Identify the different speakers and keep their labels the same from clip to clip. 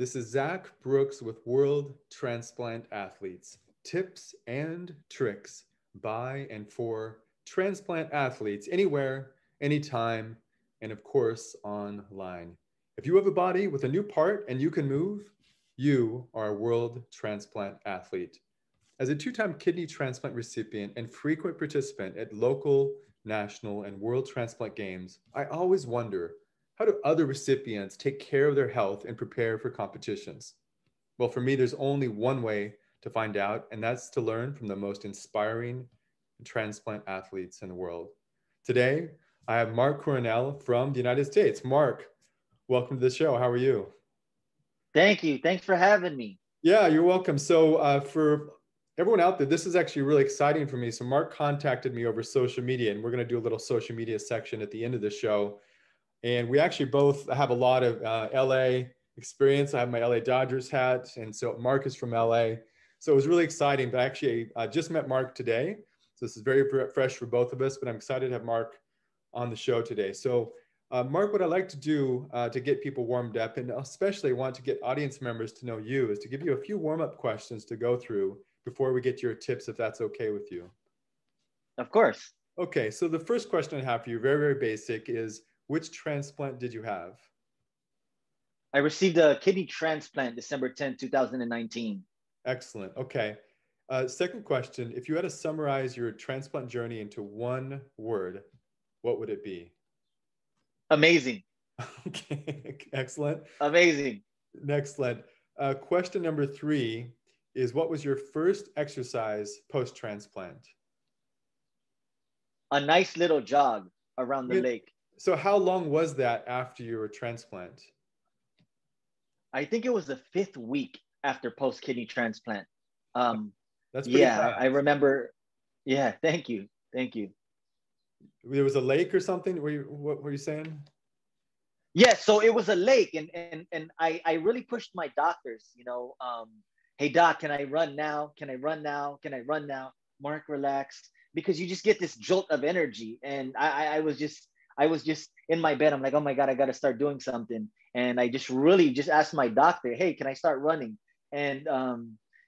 Speaker 1: This is Zach Brooks with World Transplant Athletes. Tips and tricks by and for transplant athletes anywhere, anytime, and of course, online. If you have a body with a new part and you can move, you are a world transplant athlete. As a two-time kidney transplant recipient and frequent participant at local, national, and world transplant games, I always wonder, how do other recipients take care of their health and prepare for competitions? Well, for me, there's only one way to find out, and that's to learn from the most inspiring transplant athletes in the world. Today, I have Mark Coronel from the United States. Mark, welcome to the show. How are you?
Speaker 2: Thank you. Thanks for having me.
Speaker 1: Yeah, you're welcome. So for everyone out there, this is actually really exciting for me. So Mark contacted me over social media, and we're going to do a little social media section at the end of the show. And we actually both have a lot of LA experience. I have my LA Dodgers hat, and so Mark is from LA. So it was really exciting. But actually, I just met Mark today. So this is very fresh for both of us, but I'm excited to have Mark on the show today. So Mark, what I like to do to get people warmed up, and especially want to get audience members to know you, is to give you a few warm-up questions to go through before we get to your tips, if that's okay with you.
Speaker 2: Of course.
Speaker 1: Okay, so the first question I have for you, very, very basic, is which transplant did you have?
Speaker 2: I received a kidney transplant December 10, 2019.
Speaker 1: Excellent. Okay. Second question, if you had to summarize your transplant journey into one word, what would it be?
Speaker 2: Amazing.
Speaker 1: Okay, excellent.
Speaker 2: Amazing.
Speaker 1: Excellent. Question number 3 is, what was your first exercise post-transplant?
Speaker 2: A nice little jog around the lake.
Speaker 1: So how long was that after your transplant?
Speaker 2: I think it was the 5th week after post-kidney transplant.
Speaker 1: That's pretty fast.
Speaker 2: I remember. Yeah, thank you. Thank you.
Speaker 1: There was a lake or something? What were you saying?
Speaker 2: Yeah, so it was a lake, and I really pushed my doctors, hey doc, can I run now? Can I run now? Can I run now? Mark, relax, because you just get this jolt of energy. And I was just in my bed. I'm like, oh my God, I got to start doing something. And I just really just asked my doctor, hey, can I start running? And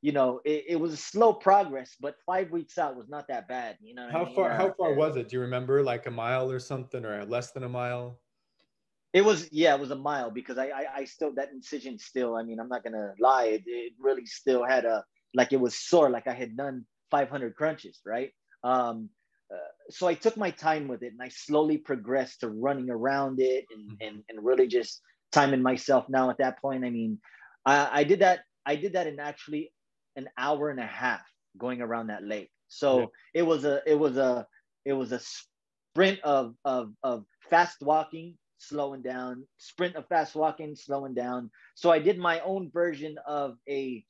Speaker 2: it was a slow progress, but 5 weeks out was not that bad. You know what I mean?
Speaker 1: How far was it? Do you remember, like a mile or something, or less than a mile?
Speaker 2: It was a mile, because I still, that incision still, I mean, I'm not going to lie. It really still had it was sore, like I had done 500 crunches, right? So I took my time with it, and I slowly progressed to running around it and really just timing myself. Now at that point, I mean, I did that in actually an hour and a half going around that lake. So yeah. It was a sprint of fast walking, slowing down, sprint of fast walking, slowing down. So I did my own version of a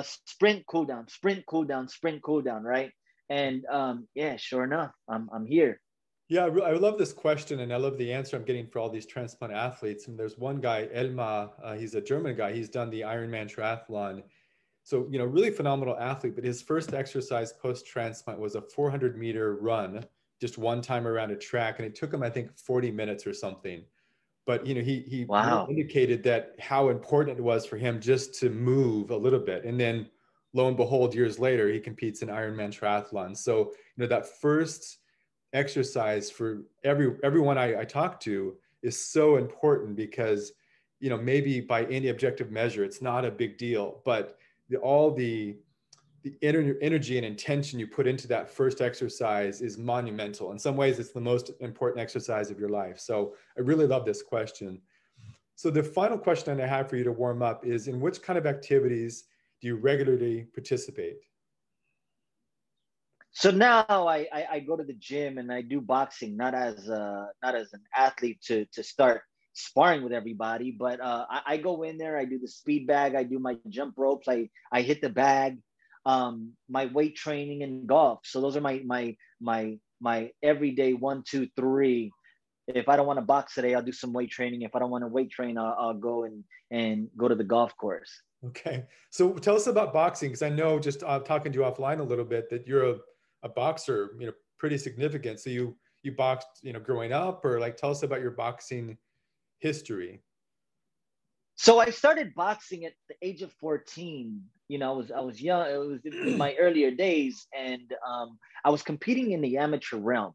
Speaker 2: sprint cool down, sprint cool down, sprint cool down, right? And sure enough, I'm here.
Speaker 1: Yeah, I love this question, and I love the answer I'm getting for all these transplant athletes. And there's one guy, Elma, he's a German guy. He's done the Ironman triathlon. So, really phenomenal athlete, but his first exercise post-transplant was a 400-meter run, just one time around a track. And it took him, I think, 40 minutes or something. But, he
Speaker 2: Wow.
Speaker 1: really indicated that how important it was for him just to move a little bit. And then lo and behold, years later, he competes in Ironman triathlon. So, that first exercise for everyone I talk to is so important, because, maybe by any objective measure, it's not a big deal, but all the energy and intention you put into that first exercise is monumental. In some ways, it's the most important exercise of your life. So I really love this question. So the final question I have for you to warm up is, in which kind of activities do you regularly participate?
Speaker 2: So now I go to the gym and I do boxing, not as an athlete to start sparring with everybody, but I go in there, I do the speed bag, I do my jump ropes, I hit the bag, my weight training and golf. So those are my everyday 1, 2, 3. If I don't want to box today, I'll do some weight training. If I don't want to weight train, I'll go and go to the golf course.
Speaker 1: Okay. So tell us about boxing, because I know, just talking to you offline a little bit, that you're a boxer, pretty significant. So you boxed, growing up, or tell us about your boxing history.
Speaker 2: So I started boxing at the age of 14. You know, I was young. It was in my earlier days, and I was competing in the amateur realm,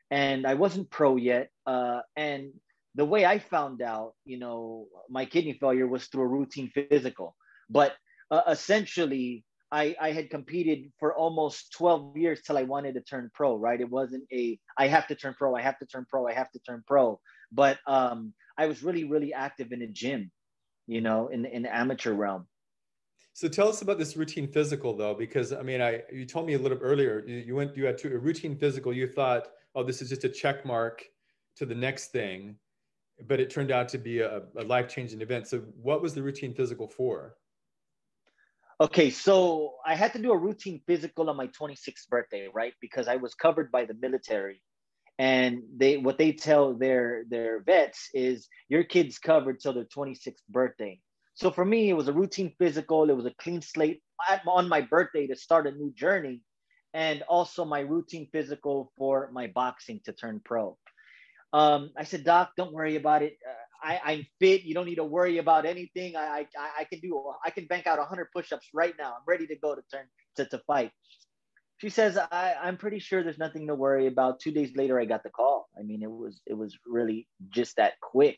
Speaker 2: and I wasn't pro yet. And the way I found out, you know, my kidney failure was through a routine physical. But essentially, I had competed for almost 12 years till I wanted to turn pro. Right? It wasn't a I have to turn pro. I have to turn pro. I have to turn pro. But I was really, really active in the gym, you know, in the amateur realm.
Speaker 1: So tell us about this routine physical though, because I mean, you told me a little earlier, you had a routine physical. You thought, oh, this is just a check mark to the next thing, but it turned out to be a life-changing event. So what was the routine physical for?
Speaker 2: Okay, so I had to do a routine physical on my 26th birthday, right? Because I was covered by the military, and what they tell their vets is your kid's covered till their 26th birthday. So for me, it was a routine physical. It was a clean slate on my birthday to start a new journey, and also my routine physical for my boxing to turn pro. I said, Doc, don't worry about it. I'm fit. You don't need to worry about anything. I can I can bank out 100 push-ups right now. I'm ready to go to turn to fight. She says, I'm pretty sure there's nothing to worry about. 2 days later, I got the call. I mean, it was really just that quick.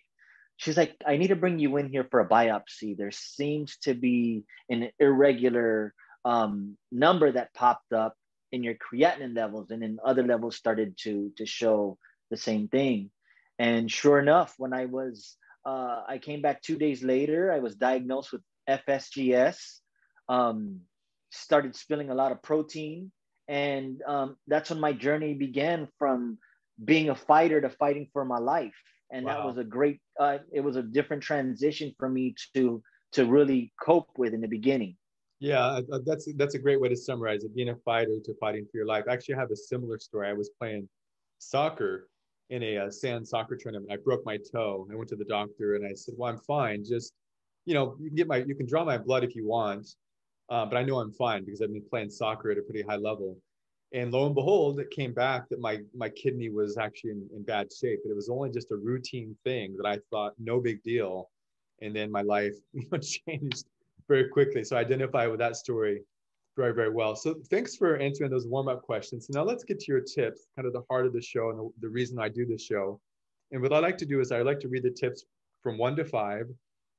Speaker 2: She's like, I need to bring you in here for a biopsy. There seems to be an irregular number that popped up in your creatinine levels, and then other levels started to show the same thing. And sure enough, when I came back 2 days later, I was diagnosed with FSGS. Um, Started spilling a lot of protein, and that's when my journey began from being a fighter to fighting for my life. And that was
Speaker 1: Wow.
Speaker 2: a great. It was a different transition for me to really cope with in the beginning.
Speaker 1: Yeah, that's a great way to summarize it. Being a fighter to fighting for your life. Actually, I have a similar story. I was playing soccer in a sand soccer tournament. I broke my toe. I went to the doctor and I said, "Well, I'm fine. Just, you can draw my blood if you want, but I know I'm fine because I've been playing soccer at a pretty high level." And lo and behold, it came back that my kidney was actually in bad shape. But it was only just a routine thing that I thought no big deal, and then my life changed very quickly. So I identify with that story very, very well. So thanks for answering those warm-up questions. So now let's get to your tips, kind of the heart of the show and the reason I do this show. And what I like to do is I like to read the tips from 1 to 5, and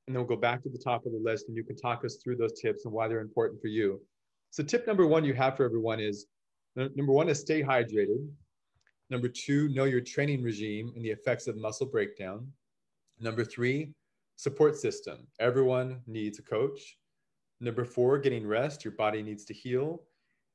Speaker 1: then we'll go back to the top of the list and you can talk us through those tips and why they're important for you. So tip number 1 you have for everyone is, number 1 is stay hydrated. Number 2, know your training regime and the effects of muscle breakdown. Number 3, support system. Everyone needs a coach. Number 4, getting rest. Your body needs to heal.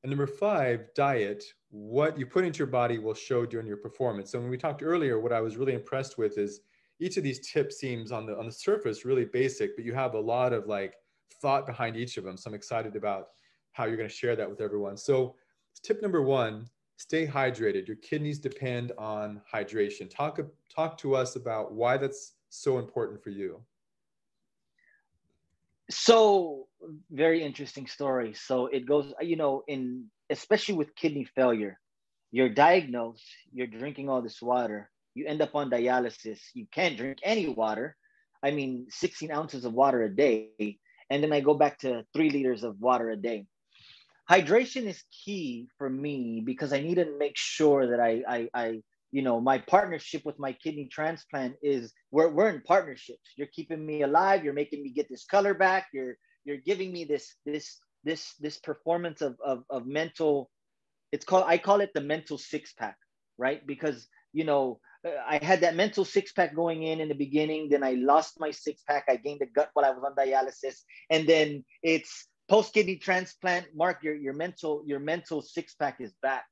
Speaker 1: And number 5, diet. What you put into your body will show during your performance. So when we talked earlier, what I was really impressed with is each of these tips seems on the surface really basic, but you have a lot of like thought behind each of them. So I'm excited about how you're going to share that with everyone. So tip number 1, stay hydrated. Your kidneys depend on hydration. Talk to us about why that's so important for you.
Speaker 2: So very interesting story. So it goes, you know, in especially with kidney failure, you're diagnosed, you're drinking all this water, you end up on dialysis, you can't drink any water. I mean, 16 ounces of water a day. And then I go back to 3 liters of water a day. Hydration is key for me because I need to make sure that you know, my partnership with my kidney transplant is we're in partnerships. You're keeping me alive. You're making me get this color back. You're giving me this performance of mental. I call it the mental six pack, right? Because you know I had that mental six pack going in the beginning. Then I lost my six pack. I gained a gut while I was on dialysis, and then it's post kidney transplant. Mark, your mental six pack is back.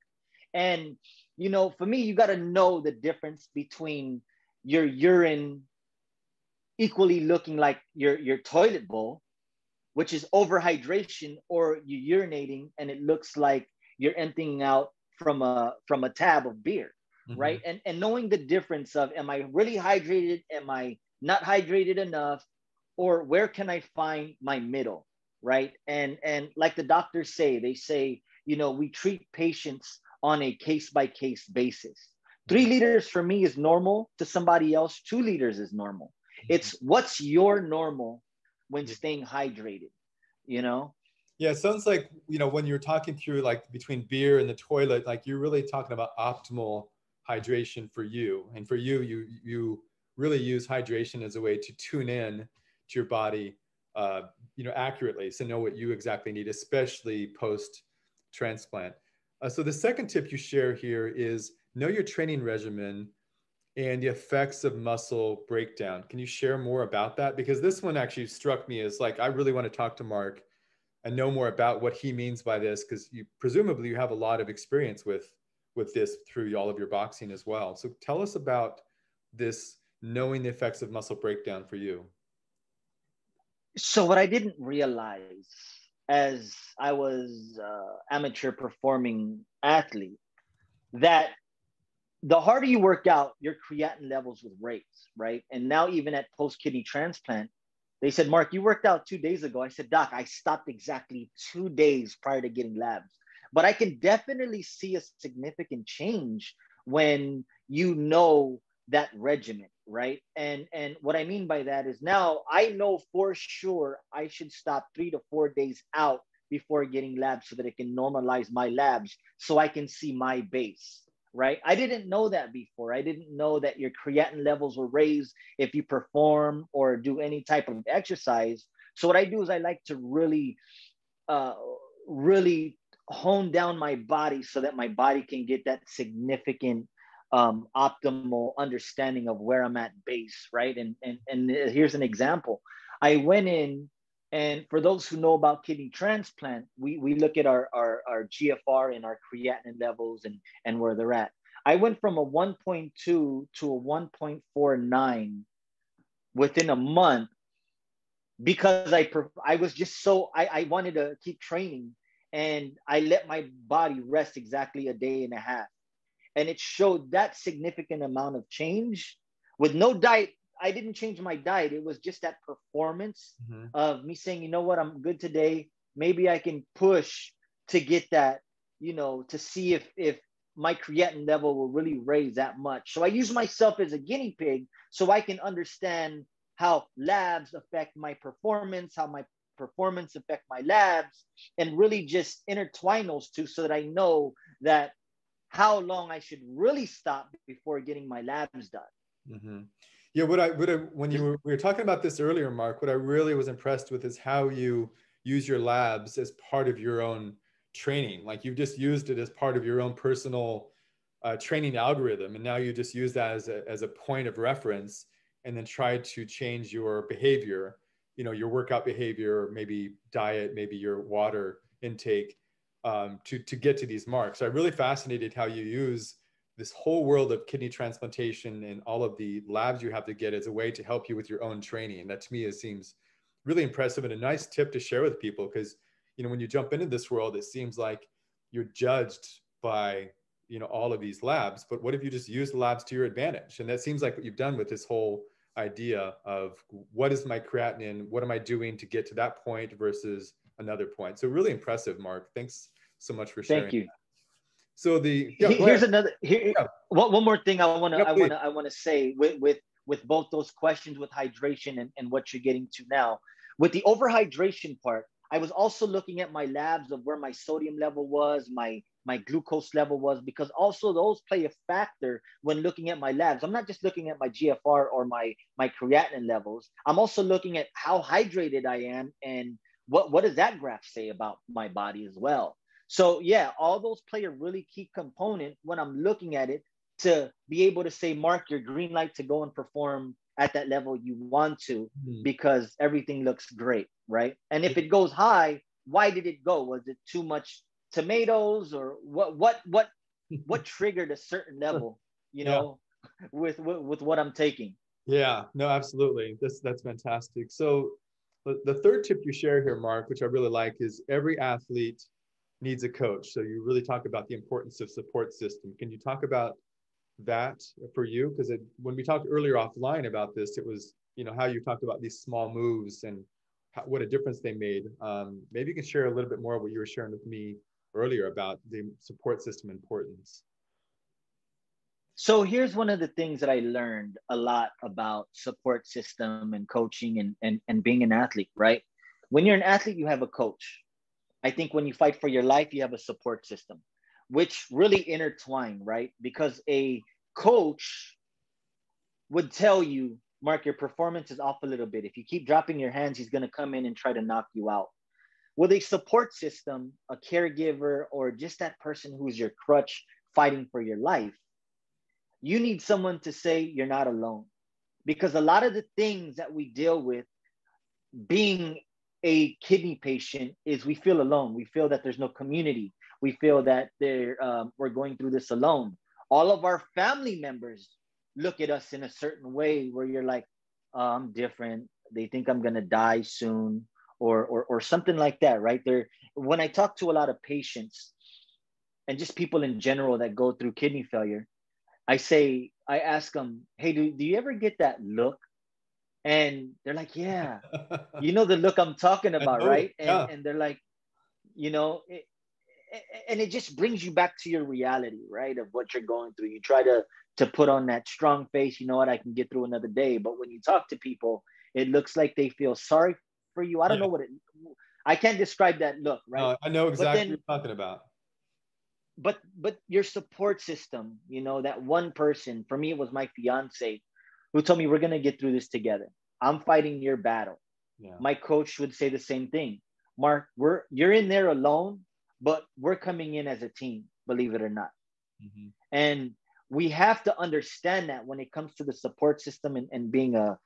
Speaker 2: And you know, for me, you got to know the difference between your urine equally looking like your toilet bowl, which is overhydration, or you urinating and it looks like you're emptying out from a tab of beer,
Speaker 1: Mm-hmm.
Speaker 2: right? And knowing the difference of, am I really hydrated? Am I not hydrated enough? Or where can I find my middle, right? And like the doctors say, they say, you know, we treat patients on a case by case basis. 3 liters for me is normal, to somebody else 2 liters is normal.
Speaker 1: Mm-hmm.
Speaker 2: It's what's your normal when
Speaker 1: Yeah.
Speaker 2: staying hydrated, you know?
Speaker 1: Yeah, it sounds like, when you're talking through like between beer and the toilet, like you're really talking about optimal hydration for you. And for you, you really use hydration as a way to tune in to your body, accurately. So know what you exactly need, especially post transplant. So the second tip you share here is know your training regimen and the effects of muscle breakdown. Can you share more about that? Because this one actually struck me as like, I really want to talk to Mark and know more about what he means by this, because you presumably you have a lot of experience with this through all of your boxing as well. So tell us about this knowing the effects of muscle breakdown for you.
Speaker 2: So what I didn't realize as I was amateur performing athlete, that the harder you work out, your creatinine levels would raise, right? And now even at post kidney transplant, they said, Mark, you worked out 2 days ago. I said, Doc, I stopped exactly 2 days prior to getting labs. But I can definitely see a significant change when you know that regimen, right? And what I mean by that is now I know for sure I should stop 3 to 4 days out before getting labs so that it can normalize my labs so I can see my base, right? I didn't know that before. I didn't know that your creatinine levels were raised if you perform or do any type of exercise. So what I do is I like to uh, really hone down my body so that my body can get that significant optimal understanding of where I'm at base, right? And here's an example. I went in, and for those who know about kidney transplant, we look at our GFR and our creatinine levels and where they're at. I went from a 1.2 to a 1.49 within a month because I was just so I wanted to keep training, and I let my body rest exactly a day and a half, and it showed that significant amount of change with no diet. I didn't change my diet. It was just that performance
Speaker 1: Mm-hmm.
Speaker 2: of me saying, you know what, I'm good today. Maybe I can push to get that, to see if my creatinine level will really raise that much. So I use myself as a guinea pig so I can understand how labs affect my performance, how my performance affect my labs, and really just intertwine those two so that I know that how long I should really stop before getting my labs done.
Speaker 1: Mm-hmm. Yeah, when we were talking about this earlier, Mark, what I really was impressed with is how you use your labs as part of your own training. Like you've just used it as part of your own personal training algorithm, and now you just use that as a point of reference, and then try to change your behavior, your workout behavior, maybe diet, maybe your water intake, to get to these marks. So I'm really fascinated how you use this whole world of kidney transplantation and all of the labs you have to get as a way to help you with your own training. And that to me, it seems really impressive and a nice tip to share with people, because, when you jump into this world, it seems like you're judged by, all of these labs, but what if you just use the labs to your advantage? And that seems like what you've done with this whole idea of what is my creatinine? What am I doing to get to that point versus another point? So really impressive, Mark. Thanks so much for sharing.
Speaker 2: Thank you.
Speaker 1: So go
Speaker 2: Here's
Speaker 1: ahead.
Speaker 2: another here.
Speaker 1: Yeah,
Speaker 2: One more thing
Speaker 1: yeah, please.
Speaker 2: I wanna say with both those questions with hydration and what you're getting to now. With the overhydration part, I was also looking at my labs of where my sodium level was, my glucose level was, because also those play a factor when looking at my labs. I'm not just looking at my GFR or my creatinine levels. I'm also looking at how hydrated I am and what does that graph say about my body as well. So yeah, all those play a really key component when I'm looking at it to be able to say, Mark, your green light to go and perform at that level you want to,
Speaker 1: Mhm.
Speaker 2: because everything looks great, right? And if it goes high, why did it go? Was it too much tomatoes, or what triggered a certain level, you
Speaker 1: Yeah.
Speaker 2: know, with what I'm taking?
Speaker 1: Yeah, no, absolutely. That's fantastic. So the third tip you share here, Mark, which I really like, is every athlete needs a coach. So you really talk about the importance of support system. Can you talk about that for you? Because when we talked earlier offline about this, it was, how you talked about these small moves and what a difference they made. Maybe you can share a little bit more of what you were sharing with me earlier about the support system importance.
Speaker 2: So here's one of the things that I learned a lot about support system and coaching and being an athlete, right? When you're an athlete, you have a coach. I think when you fight for your life, you have a support system, which really intertwine, right? Because a coach would tell you, Mark, your performance is off a little bit. If you keep dropping your hands, he's going to come in and try to knock you out. With a support system, a caregiver, or just that person who's your crutch fighting for your life, you need someone to say you're not alone. Because a lot of the things that we deal with being a kidney patient is we feel alone. We feel that there's no community. We feel that we're going through this alone. All of our family members look at us in a certain way where you're like, I'm different. They think I'm gonna die soon, or something like that, right? There. When I talk to a lot of patients and just people in general that go through kidney failure, I ask them, hey, do you ever get that look? And they're like, yeah, you know the look I'm talking
Speaker 1: I
Speaker 2: about,
Speaker 1: know it.
Speaker 2: right? And
Speaker 1: Yeah.
Speaker 2: and they're like, you know, and it just brings you back to your reality, right? Of what you're going through. You try to put on that strong face, you know what, I can get through another day. But when you talk to people, it looks like they feel sorry for you. I don't know
Speaker 1: Yeah.
Speaker 2: I can't describe that look, right?
Speaker 1: No, I know
Speaker 2: But
Speaker 1: exactly
Speaker 2: then
Speaker 1: what you're talking about.
Speaker 2: but your support system, you know, that one person, for me it was my fiance, who told me we're going to get through this together. I'm fighting your battle.
Speaker 1: Yeah.
Speaker 2: My coach would say the same thing. Mark, you're in there alone, but we're coming in as a team, believe it or not.
Speaker 1: Hmm.
Speaker 2: And we have to understand that when it comes to the support system and being a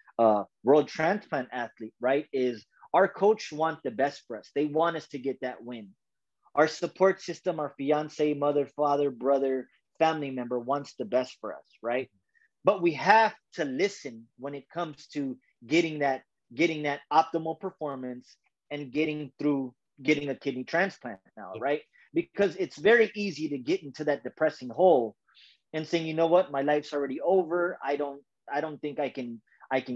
Speaker 2: world transplant athlete, right? Is our coach want the best for us. They want us to get that win. Our support system, our fiance, mother, father, brother, family member wants the best for us, right? But we have to listen when it comes to getting that getting that optimal performance and getting a kidney transplant now,
Speaker 1: Yeah.
Speaker 2: right? Because it's very easy to get into that depressing hole and saying, you know what, my life's already over. I don't think I can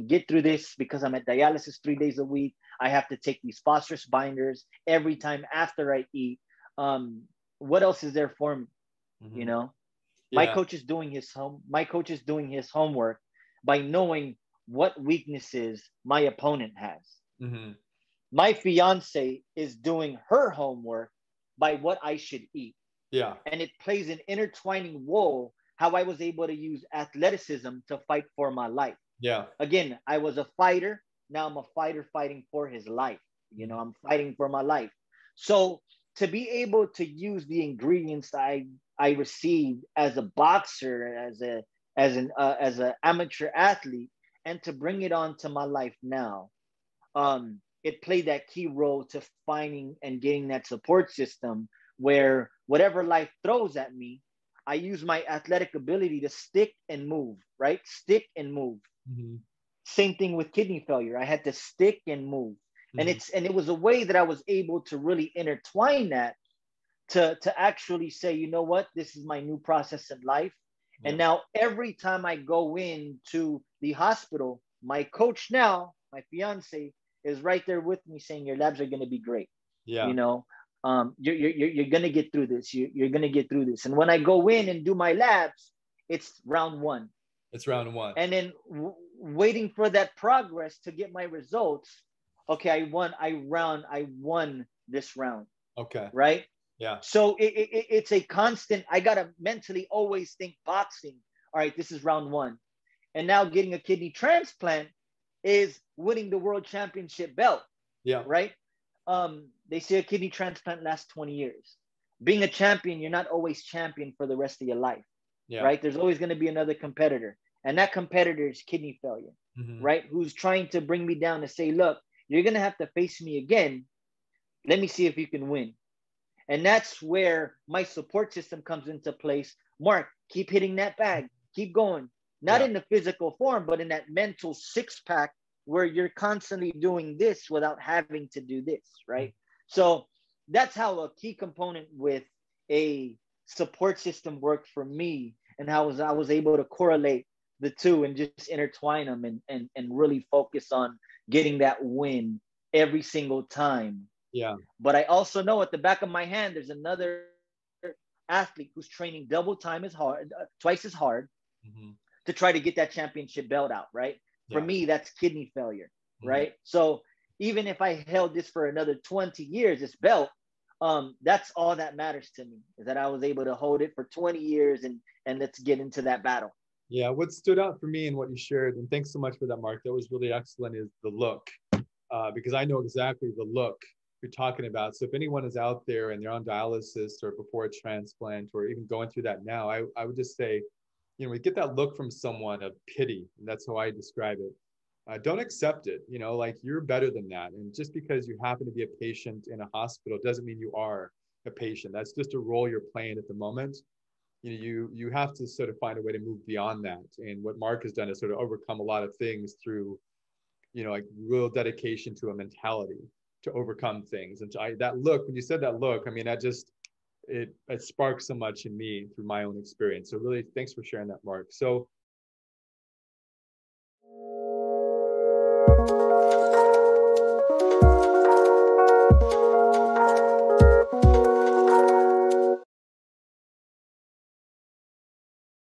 Speaker 2: get through this because I'm at dialysis 3 days a week. I have to take these phosphorus binders every time after I eat. Um, what else is there for me? You
Speaker 1: Hmm.
Speaker 2: know,
Speaker 1: Yeah.
Speaker 2: my coach is doing his homework by knowing what weaknesses my opponent has.
Speaker 1: Hmm.
Speaker 2: My fiance is doing her homework by what I should eat.
Speaker 1: Yeah.
Speaker 2: And it plays an intertwining role how I was able to use athleticism to fight for my life.
Speaker 1: Yeah.
Speaker 2: Again, I was a fighter. Now I'm a fighter fighting for his life. You know,
Speaker 1: Mhm.
Speaker 2: I'm fighting for my life. So to be able to use the ingredients that I received as a boxer, as an amateur athlete, and to bring it on to my life now, it played that key role to finding and getting that support system where whatever life throws at me, I use my athletic ability to stick and move, right? Stick and move.
Speaker 1: Mhm.
Speaker 2: Same thing with kidney failure. I had to stick and move. And
Speaker 1: Mhm.
Speaker 2: it was a way that I was able to really intertwine that to actually say, you know what, this is my new process in life. And
Speaker 1: Yeah.
Speaker 2: now every time I go into the hospital, my coach now, my fiance, is right there with me saying your labs are going to be great. You
Speaker 1: Yeah.
Speaker 2: know, you're going to get through this. You're going to get through this. And when I go in and do my labs, it's round one.
Speaker 1: It's round one.
Speaker 2: And then waiting for that progress to get my results. Okay, I won this round,
Speaker 1: Okay.
Speaker 2: right?
Speaker 1: Yeah.
Speaker 2: So it's a constant. I gotta mentally always think boxing. All right, this is round one, and now getting a kidney transplant is winning the world championship belt,
Speaker 1: Yeah.
Speaker 2: right? They say a kidney transplant lasts 20 years. Being a champion, you're not always champion for the rest of your life,
Speaker 1: Yeah.
Speaker 2: right? There's always going to be another competitor, and that competitor is kidney failure,
Speaker 1: Mhm.
Speaker 2: right? Who's trying to bring me down to say, look, you're going to have to face me again. Let me see if you can win. And that's where my support system comes into place. Mark, keep hitting that bag, keep going. Not
Speaker 1: Yeah.
Speaker 2: in the physical form, but in that mental six pack where you're constantly doing this without having to do this, right?
Speaker 1: Mhm.
Speaker 2: So that's how a key component with a support system worked for me, and how I was able to correlate the two and just intertwine them and really focus on getting that win every single time.
Speaker 1: Yeah.
Speaker 2: But I also know at the back of my hand, there's another athlete who's training double time as hard, twice as hard.
Speaker 1: Mm-hmm.
Speaker 2: to try to get that championship belt out, right? For me, that's kidney failure, right? So even if I held this for another 20 years, this belt, that's all that matters to me, is that I was able to hold it for 20 years and let's get into that battle.
Speaker 1: Yeah, what stood out for me and what you shared, and thanks so much for that, Mark, that was really excellent, is the look. Because I know exactly the look you're talking about. So if anyone is out there and they're on dialysis or before a transplant or even going through that now, I would just say, you know, we get that look from someone of pity, and that's how I describe it. Don't accept it. You know, like, you're better than that. And just because you happen to be a patient in a hospital doesn't mean you are a patient. That's just a role you're playing at the moment. You know, you have to sort of find a way to move beyond that. And what Mark has done is sort of overcome a lot of things through, you know, like real dedication to a mentality to overcome things. And so that look, when you said that look, I mean, that just, it sparked so much in me through my own experience. So really, thanks for sharing that, Mark. So